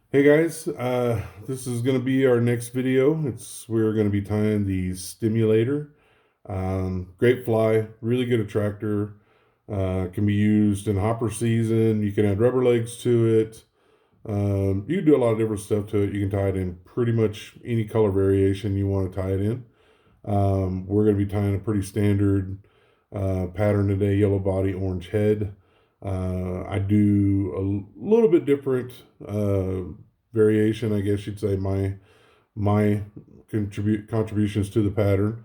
Hey guys, this is going to be our next video. We're going to be tying the stimulator. Great fly, really good attractor. Can be used in hopper season. You can add rubber legs to it. You can do a lot of different stuff to it. You can tie it in pretty much any color variation you want to tie it in. We're going to be tying a pretty standard pattern today: yellow body, orange head. I do a little bit different variation, I guess you'd say. My contributions to the pattern.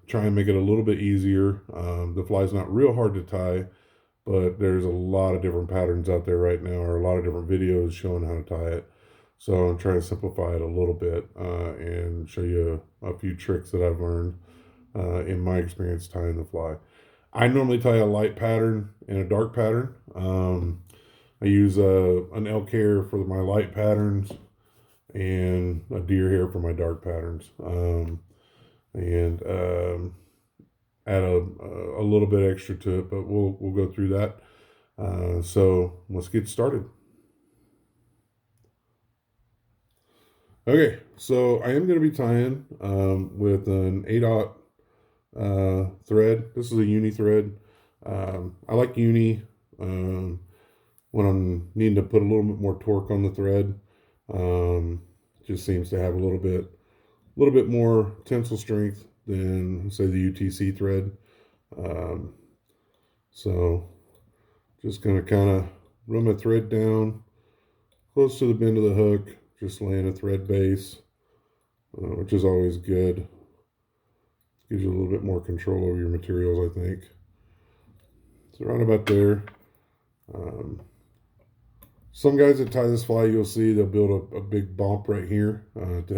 Try and make it a little bit easier. The fly's not real hard to tie, but there's a lot of different patterns out there right now, or a lot of different videos showing how to tie it. So I'm trying to simplify it a little bit and show you a few tricks that I've learned in my experience tying the fly. I normally tie a light pattern and a dark pattern. I use an elk hair for my light patterns and a deer hair for my dark patterns. And add a little bit extra to it, but we'll go through that. So let's get started. Okay, so I am going to be tying with an 8/0 thread. This is a uni thread. I like uni when I'm needing to put a little bit more torque on the thread. Just seems to have a little bit more tensile strength than say the UTC thread. Um, so just gonna kind of run my thread down close to the bend of the hook, just laying a thread base, which is always good. Gives you a little bit more control over your materials, I think. So right about there. Um, some guys that tie this fly, you'll see they'll build a big bump right here to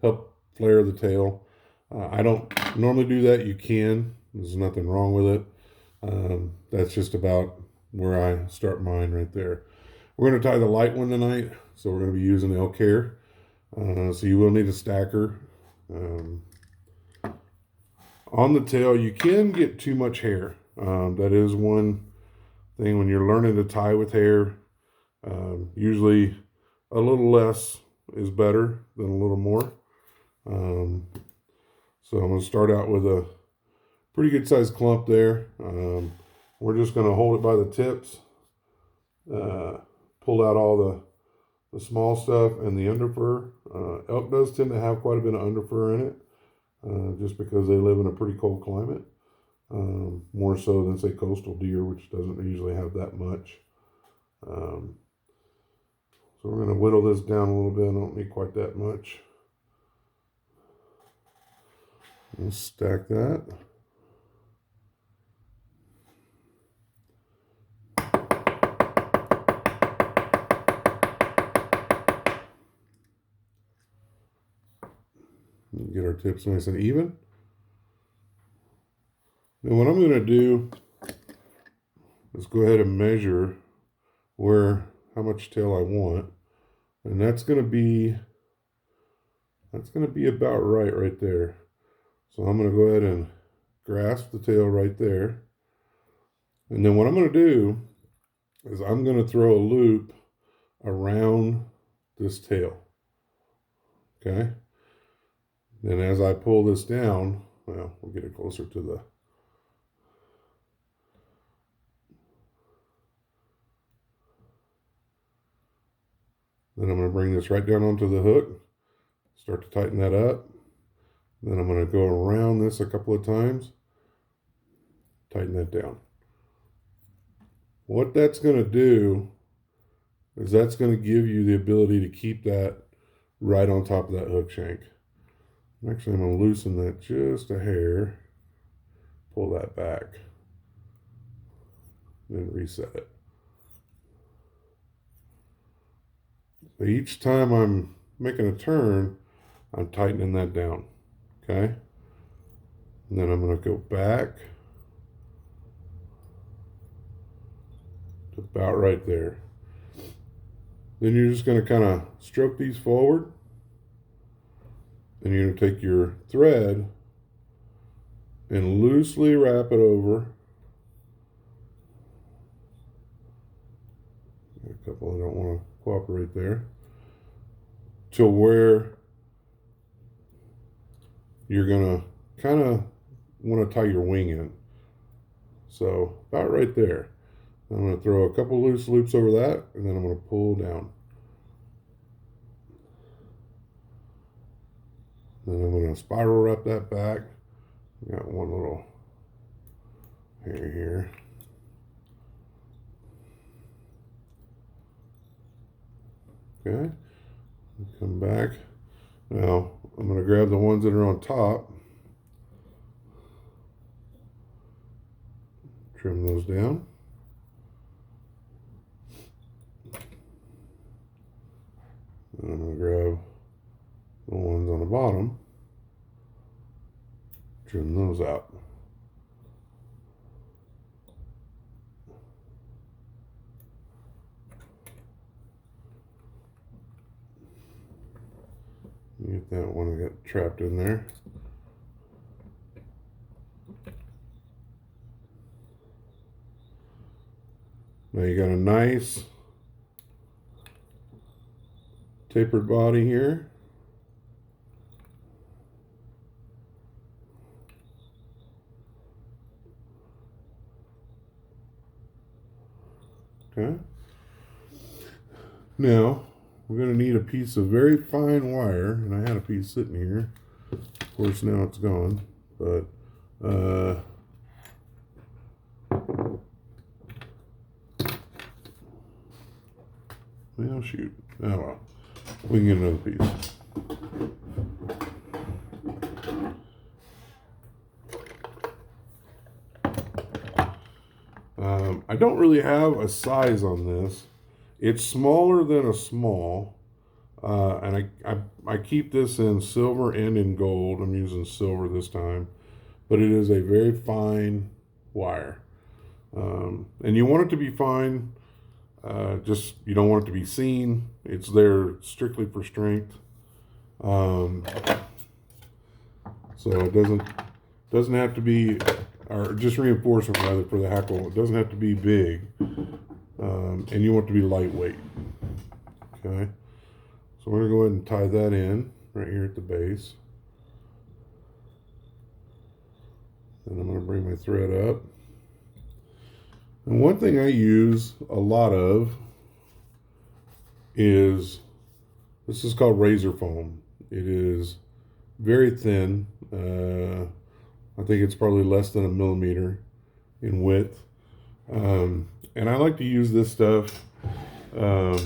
help flare the tail. I don't normally do that. You can. There's nothing wrong with it. That's just about where I start mine right there. We're going to tie the light one tonight, so we're going to be using elk hair. So you will need a stacker. Um, on the tail, you can get too much hair. That is one thing when you're learning to tie with hair. Usually a little less is better than a little more. Um, so I'm going to start out with a pretty good sized clump there. We're just going to hold it by the tips, pull out all the small stuff and the underfur. Elk does tend to have quite a bit of underfur in it, just because they live in a pretty cold climate, more so than say coastal deer, which doesn't usually have that much. Um, so we're going to whittle this down a little bit. I don't need quite that much. We'll stack that. Get our tips nice and even. And what I'm going to do is go ahead and measure how much tail I want, and that's going to be about right there. So I'm going to go ahead and grasp the tail right there, and then what I'm going to do is I'm going to throw a loop around this tail. Okay. Then as I pull this down, well, we'll get it closer to the. Then I'm going to bring this right down onto the hook, start to tighten that up. Then I'm going to go around this a couple of times, tighten that down. What that's going to do is that's going to give you the ability to keep that right on top of that hook shank. Actually, I'm going to loosen that just a hair, pull that back, then reset it. So each time I'm making a turn, I'm tightening that down, okay? And then I'm going to go back to about right there. Then you're just going to kind of stroke these forward. Then you're going to take your thread and loosely wrap it over. a couple that don't want to cooperate there, to where you're gonna kind of want to tie your wing in. So about right there. I'm going to throw a couple loose loops over that, and then I'm going to pull down. Then I'm going to spiral wrap that back. Got one little hair here. Okay, come back. Now I'm going to grab the ones that are on top, trim those down. And I'm going to grab the ones on the bottom, trim those out. Get that one that got trapped in there. Now you got a nice tapered body here. Okay. Now we're going to need a piece of very fine wire, and I had a piece sitting here. Of course, now it's gone, but well, shoot. Oh well, we can get another piece. I don't really have a size on this. It's smaller than a small, and I keep this in silver and in gold. I'm using silver this time, but it is a very fine wire, and you want it to be fine. Just you don't want it to be seen. It's there strictly for strength, so it doesn't have to be, or just reinforcement rather for the hackle. It doesn't have to be big, and you want it to be lightweight. Okay, so we're gonna go ahead and tie that in right here at the base. And I'm gonna bring my thread up. And one thing I use a lot of is, this is called razor foam. It is very thin. I think it's probably less than 1 millimeter in width. And I like to use this stuff on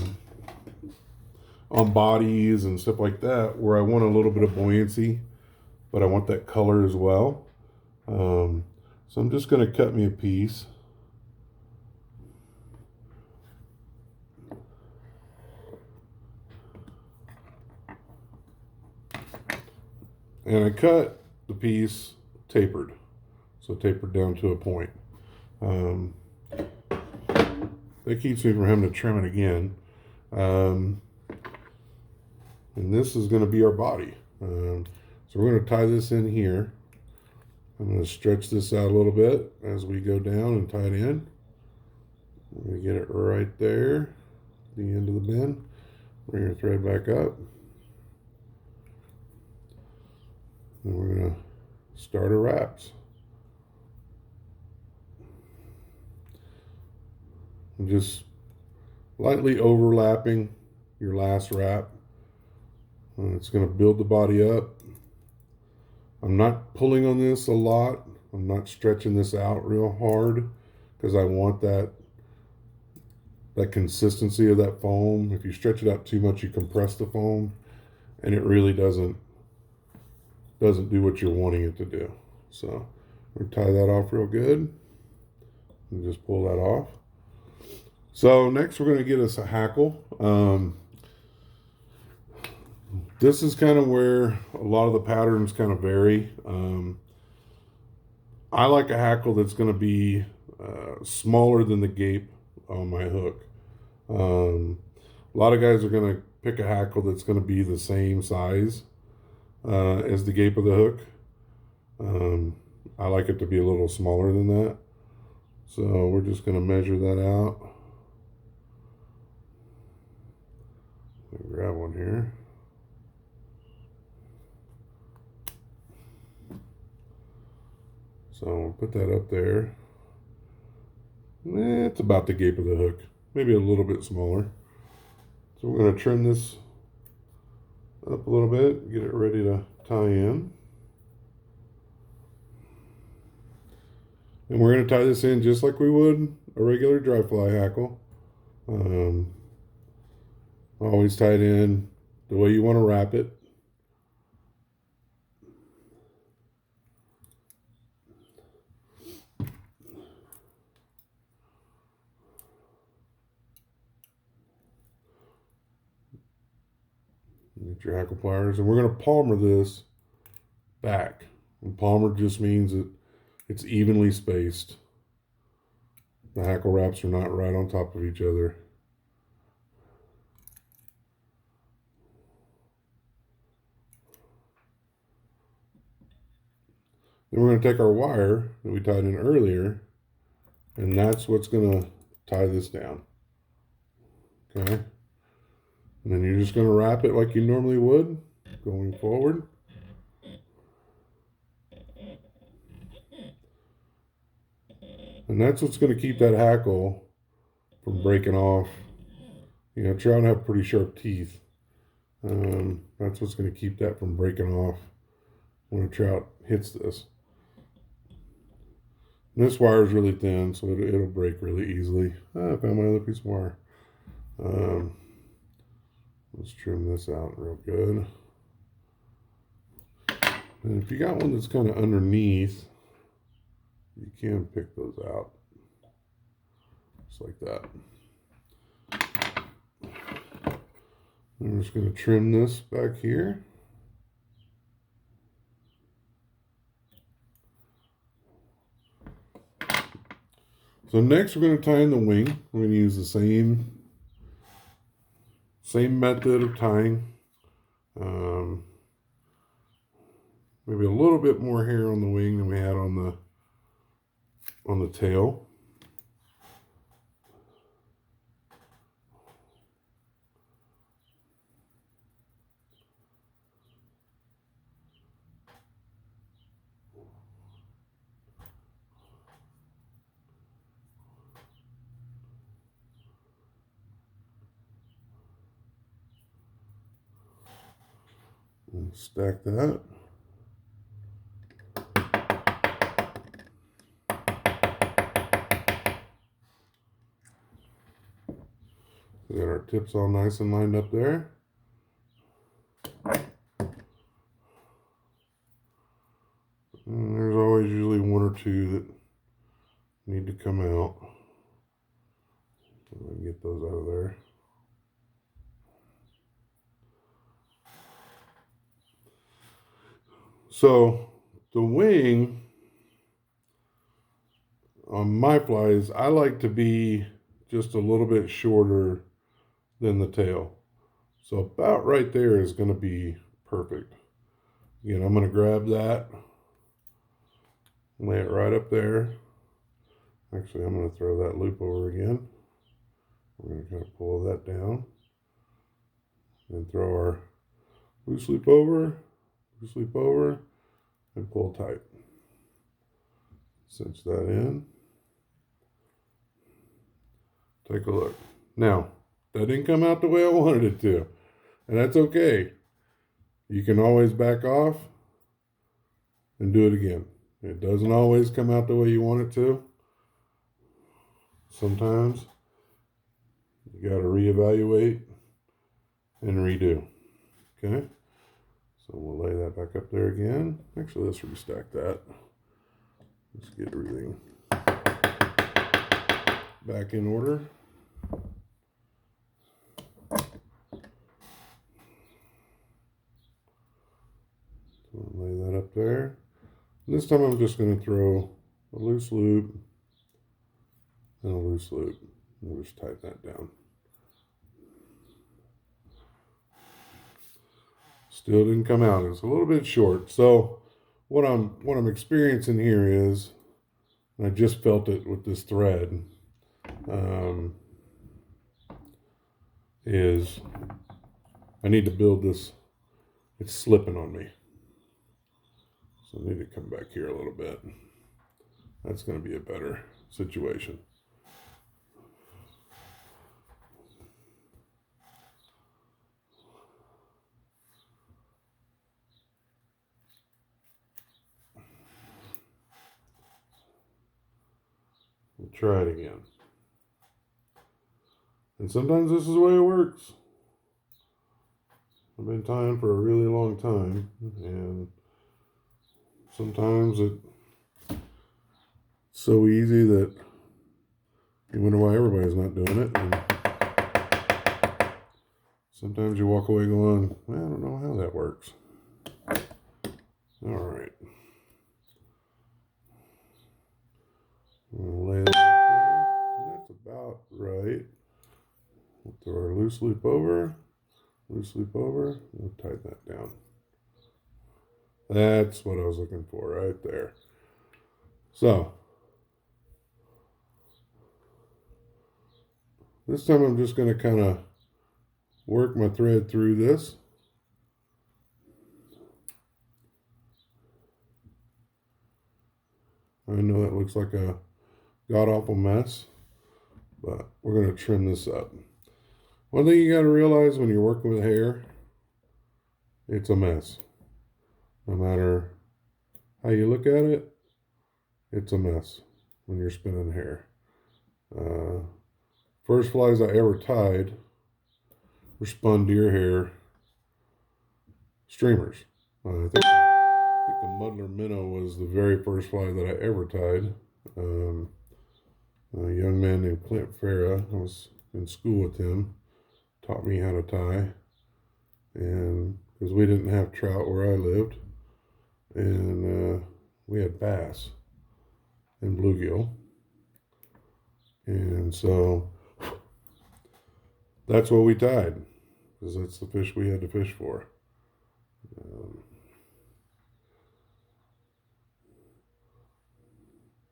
bodies and stuff like that, where I want a little bit of buoyancy, but I want that color as well. So I'm just going to cut me a piece. And I cut the piece tapered, so tapered down to a point. That keeps me from having to trim it again. And this is going to be our body. So we're going to tie this in here. I'm going to stretch this out a little bit as we go down and tie it in. We're going to get it right there, the end of the bend. Bring our thread back up. And we're going to start our wraps. And just lightly overlapping your last wrap. And it's going to build the body up. I'm not pulling on this a lot. I'm not stretching this out real hard because I want that consistency of that foam. If you stretch it out too much, you compress the foam, and it really doesn't do what you're wanting it to do. So we're gonna tie that off real good and just pull that off. So next we're going to get us a hackle. This is kind of where a lot of the patterns kind of vary. I like a hackle that's going to be smaller than the gape on my hook. A lot of guys are going to pick a hackle that's going to be the same size as the gape of the hook. I like it to be a little smaller than that. So we're just going to measure that out. Grab one here. So we'll put that up there. It's about the gape of the hook, maybe a little bit smaller. So we're going to trim this up a little bit, get it ready to tie in. And we're going to tie this in just like we would a regular dry fly hackle. Always tie it in the way you want to wrap it. Get your hackle pliers, and we're going to palmer this back. And palmer just means that it's evenly spaced. The hackle wraps are not right on top of each other. Then we're going to take our wire that we tied in earlier, and that's what's going to tie this down. Okay? And then you're just going to wrap it like you normally would going forward. And that's what's going to keep that hackle from breaking off. You know, trout have pretty sharp teeth. That's what's going to keep that from breaking off when a trout hits this. And this wire is really thin, so it'll break really easily. I found my other piece of wire. Let's trim this out real good. And if you got one that's kind of underneath, you can pick those out. Just like that. I'm just going to trim this back here. So next we're going to tie in the wing. We're going to use the same method of tying. Maybe a little bit more hair on the wing than we had on the tail. And stack that. We got our tips all nice and lined up there. And there's always usually one or two that need to come out. So I can get those out of there. So the wing on my flies, I like to be just a little bit shorter than the tail. So about right there is going to be perfect. Again, I'm going to grab that, lay it right up there. Actually, I'm going to throw that loop over again. We're going to kind of pull that down and throw our loose loop over, and pull tight. Cinch that in. Take a look. Now, that didn't come out the way I wanted it to, and that's okay. You can always back off and do it again. It doesn't always come out the way you want it to. Sometimes you got to reevaluate and redo. Okay? So we'll lay that back up there again. Actually, let's restack that. Let's get everything back in order. So lay that up there. And this time I'm just going to throw a loose loop and a loose loop. We'll just tighten that down. Still didn't come out. It's a little bit short. So what I'm experiencing here is, and I just felt it with this thread, is I need to build this. It's slipping on me. So I need to come back here a little bit. That's going to be a better situation. We'll try it again. And sometimes this is the way it works. I've been tying for a really long time, and sometimes it's so easy that you wonder why everybody's not doing it. And sometimes you walk away going, I don't know how that works. All right. We'll lay that there. That's about right. We'll throw our loose loop over. Loose loop over. We'll tighten that down. That's what I was looking for right there. So, this time I'm just going to kind of work my thread through this. I know that looks like a god-awful mess, but we're going to trim this up. One thing you got to realize when you're working with hair, it's a mess. No matter how you look at it, it's a mess when you're spinning hair. First flies I ever tied were spun deer hair streamers. I think the Muddler Minnow was the very first fly that I ever tied. A young man named Clint Farah, I was in school with him, taught me how to tie. And because we didn't have trout where I lived, and we had bass and bluegill. And so that's what we tied, because that's the fish we had to fish for.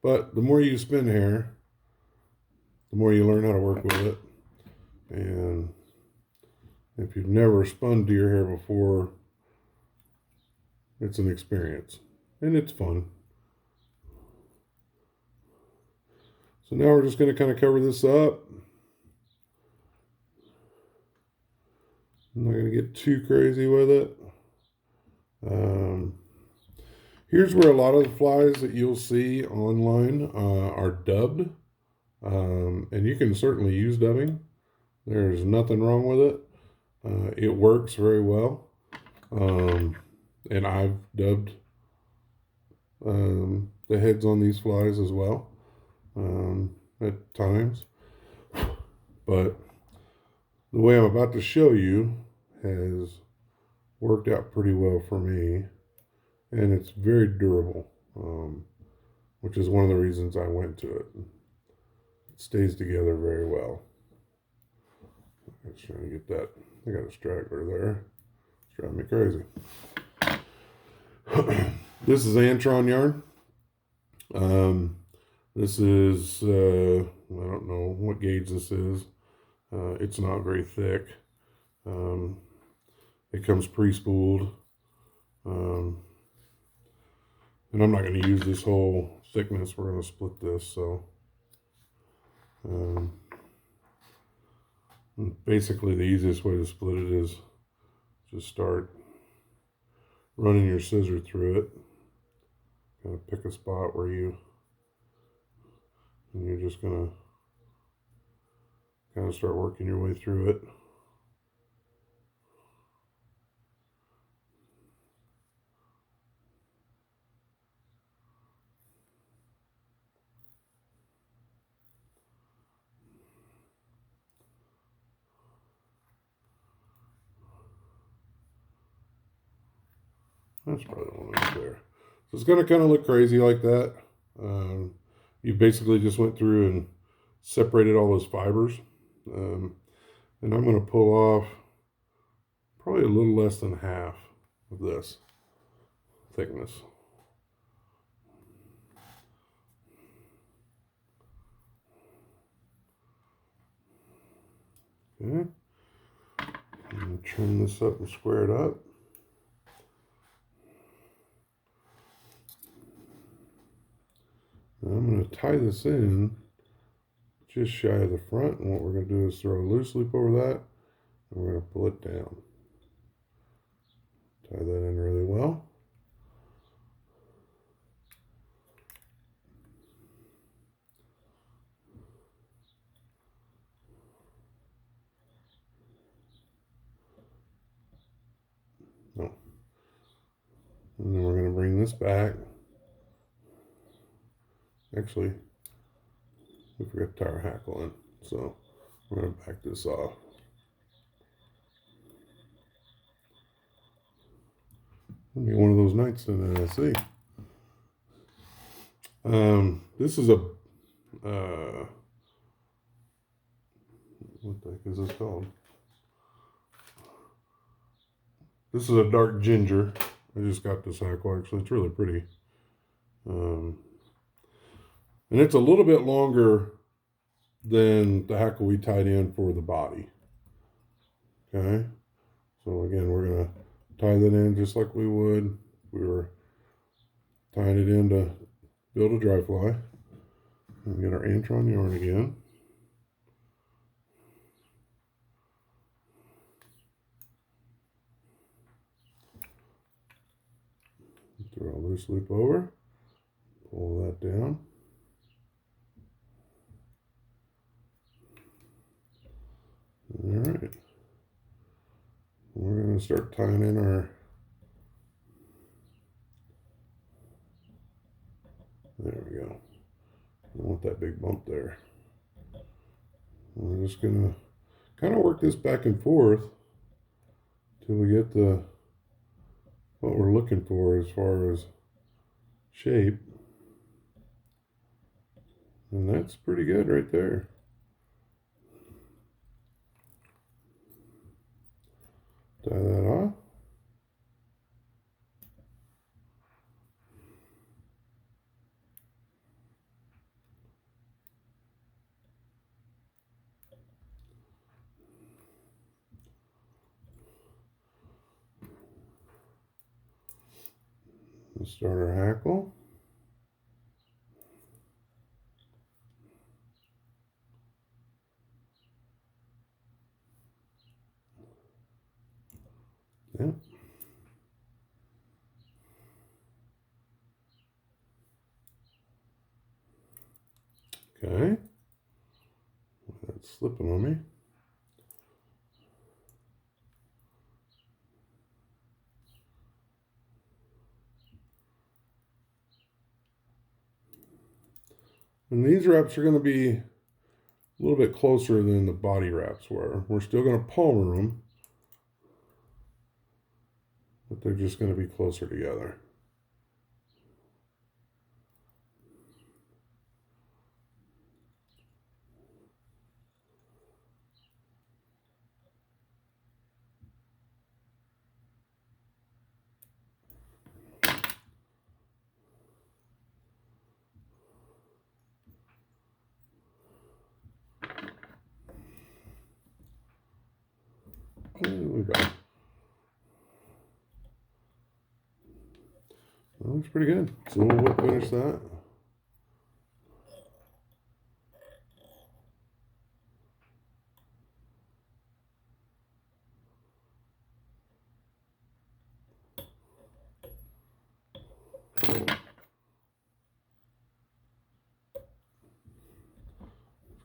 But the more you spin hair, the more you learn how to work with it. And if you've never spun deer hair before, it's an experience. And it's fun. So now we're just going to kind of cover this up. I'm not going to get too crazy with it. Here's where a lot of the flies that you'll see online are dubbed. And you can certainly use dubbing. There's nothing wrong with it. It works very well. And I've dubbed the heads on these flies as well at times. But the way I'm about to show you has worked out pretty well for me. And it's very durable, which is one of the reasons I went to it. It stays together very well. I'm just trying to get that. I got a straggler there. It's driving me crazy. This is Antron yarn. This is, I don't know what gauge this is. It's not very thick. It comes pre-spooled. And I'm not going to use this whole thickness. We're going to split this. So basically the easiest way to split it is just start running your scissor through it. Kind of pick a spot where and you're just going to kind of start working your way through it. That's probably the one right there. So it's going to kind of look crazy like that. You basically just went through and separated all those fibers. And I'm going to pull off probably a little less than half of this thickness. Okay. And trim this up and square it up. And I'm going to tie this in just shy of the front, and what we're going to do is throw a loose loop over that, and we're going to pull it down. Tie that in really well. No. And then we're going to bring this back. Actually, we forgot to tie our hackle in, so we're going to back this off. It'll be one of those nights then, I see. This is a what the heck is this called? This is a dark ginger. I just got this hackle, actually. It's really pretty. And it's a little bit longer than the hackle we tied in for the body. Okay. So again, we're going to tie that in just like we would. We were tying it in to build a dry fly. And get our Antron yarn again. Throw a loose loop over. Pull that down. All right. We're going to start tying in our, there we go. I don't want that big bump there. We're just going to kind of work this back and forth till we get the what we're looking for as far as shape. And that's pretty good right there. Tie that off. Let's start our hackle. Yep. Okay. That's slipping on me. And these wraps are going to be a little bit closer than the body wraps were. We're still going to palmer them, but they're just going to be closer together. There we go. That looks pretty good. So we'll finish that. Let's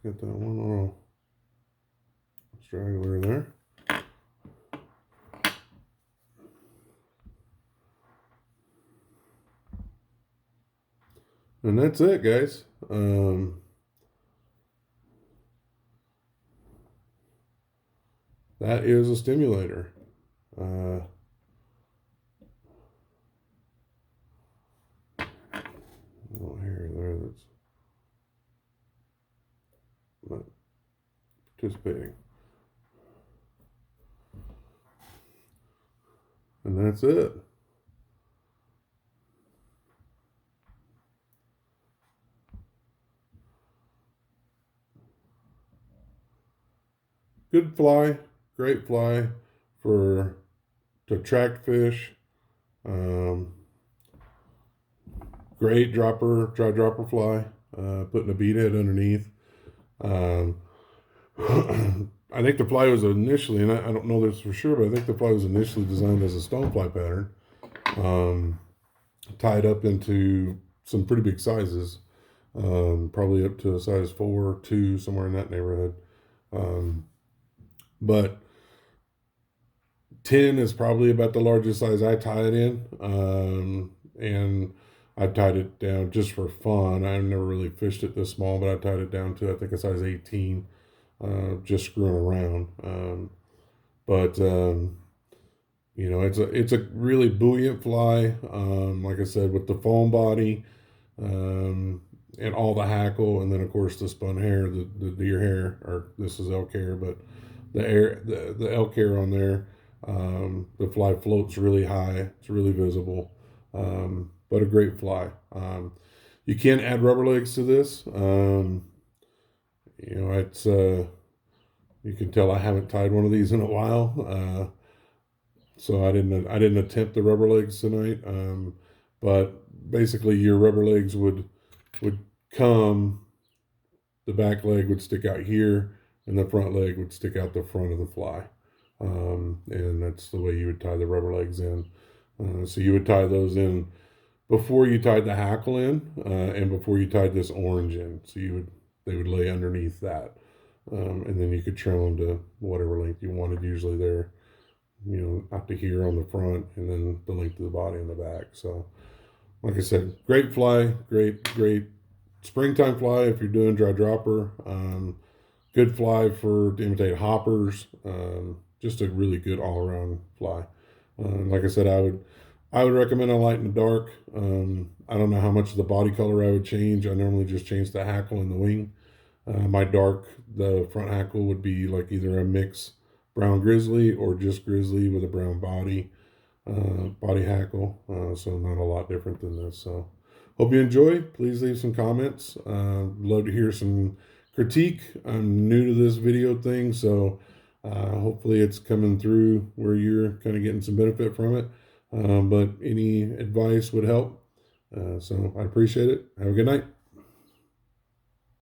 get that one little straggler there. And that's it, guys. That is a stimulator. Little hair there that's not participating. And that's it. Good fly, great fly to attract fish. Great dry dropper fly. Putting a bead head underneath. Um, I think the fly was initially, and I don't know this for sure, but I think the fly was initially designed as a stonefly pattern, tied up into some pretty big sizes, probably up to a size 4, 2, somewhere in that neighborhood. But 10 is probably about the largest size I tie it in. And I've tied it down just for fun. I've never really fished it this small, but I tied it down to, I think, a size 18, just screwing around. But you know, it's a really buoyant fly. Like I said, with the foam body, and all the hackle, and then of course the spun hair, the deer hair, or this is elk hair, but the elk hair on there. The fly floats really high. It's really visible, but a great fly. You can add rubber legs to this. You know, it's you can tell I haven't tied one of these in a while, so I didn't attempt the rubber legs tonight. But basically, your rubber legs would come. The back leg would stick out here, and the front leg would stick out the front of the fly. And that's the way you would tie the rubber legs in. So you would tie those in before you tied the hackle in, and before you tied this orange in. So they would lay underneath that, and then you could trim them to whatever length you wanted. Usually they're, you know, up to here on the front, and then the length of the body on the back. So, like I said, great fly, great springtime fly if you're doing dry dropper. Good fly to imitate hoppers. Just a really good all around fly. Like I said, I would recommend a light in the dark. I don't know how much of the body color I would change. I normally just change the hackle and the wing. The front hackle would be like either a mix brown grizzly or just grizzly with a brown body hackle. So not a lot different than this. So hope you enjoy. Please leave some comments. Love to hear some critique. I'm new to this video thing, so hopefully it's coming through where you're kind of getting some benefit from it. But any advice would help. So I appreciate it. Have a good night.